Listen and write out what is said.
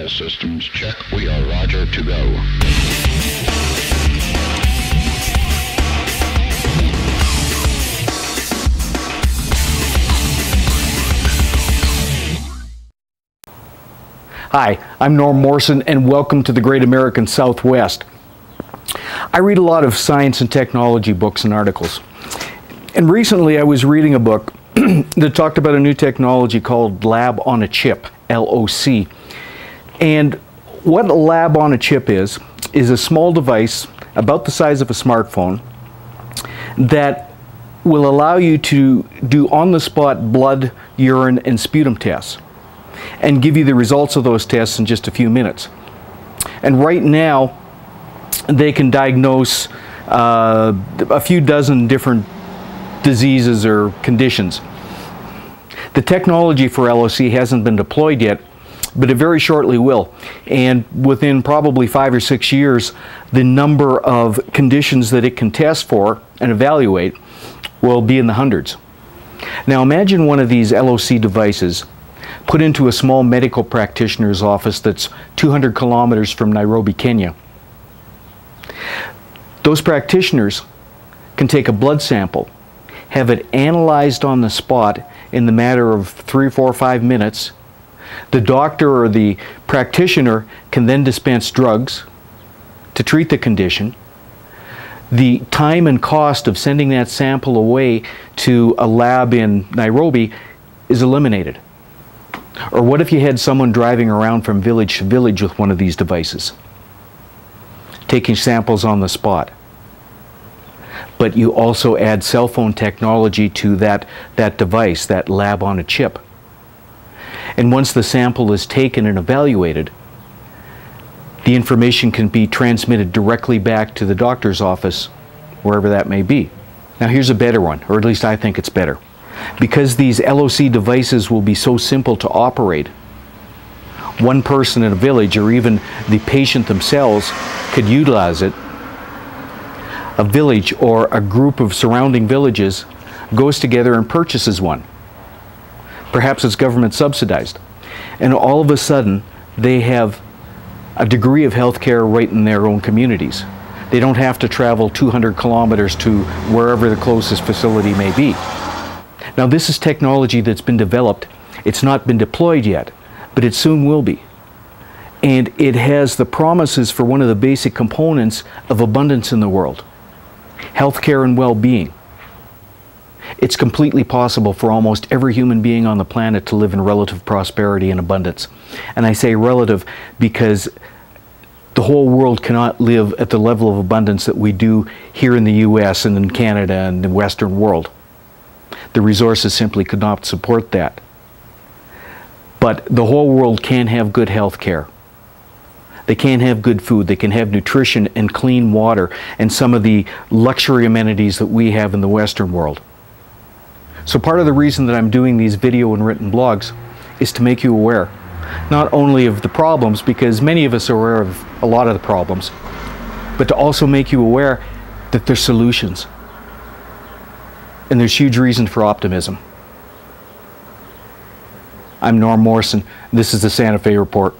systems check. We are Roger to go. Hi, I'm Norm Morrison and welcome to the Great American Southwest. I read a lot of science and technology books and articles. And recently I was reading a book that talked about a new technology called Lab on a Chip, LOC. And what a Lab on a Chip is a small device about the size of a smartphone that will allow you to do on-the-spot blood, urine, and sputum tests, and give you the results of those tests in just a few minutes. And right now, they can diagnose a few dozen different diseases or conditions. The technology for LOC hasn't been deployed yet, but it very shortly will. And within probably 5 or 6 years, the number of conditions that it can test for and evaluate will be in the hundreds. Now imagine one of these LOC devices put into a small medical practitioner's office that's 200 kilometers from Nairobi, Kenya. Those practitioners can take a blood sample, have it analyzed on the spot in the matter of 3, 4, 5 minutes. The doctor or the practitioner can then dispense drugs to treat the condition. The time and cost of sending that sample away to a lab in Nairobi is eliminated. Or what if you had someone driving around from village to village with one of these devices, taking samples on the spot? But you also add cell phone technology to that device, that lab on a chip. And once the sample is taken and evaluated, the information can be transmitted directly back to the doctor's office, wherever that may be. Now here's a better one, or at least I think it's better. Because these LOC devices will be so simple to operate, one person in a village or even the patient themselves could utilize it. A village or a group of surrounding villages goes together and purchases one. Perhaps it's government subsidized. And all of a sudden they have a degree of health care right in their own communities. They don't have to travel 200 kilometers to wherever the closest facility may be. Now this is technology that's been developed. It's not been deployed yet, but it soon will be. And it has the promises for one of the basic components of abundance in the world: healthcare and well-being. It's completely possible for almost every human being on the planet to live in relative prosperity and abundance. And I say relative because the whole world cannot live at the level of abundance that we do here in the US and in Canada and the Western world. The resources simply could not support that. But the whole world can have good health care. They can have good food. They can have nutrition and clean water and some of the luxury amenities that we have in the Western world. So part of the reason that I'm doing these video and written blogs is to make you aware, not only of the problems, because many of us are aware of a lot of the problems, but to also make you aware that there's solutions. And there's huge reason for optimism. I'm Norm Morrison. This is the Santa Fe Report.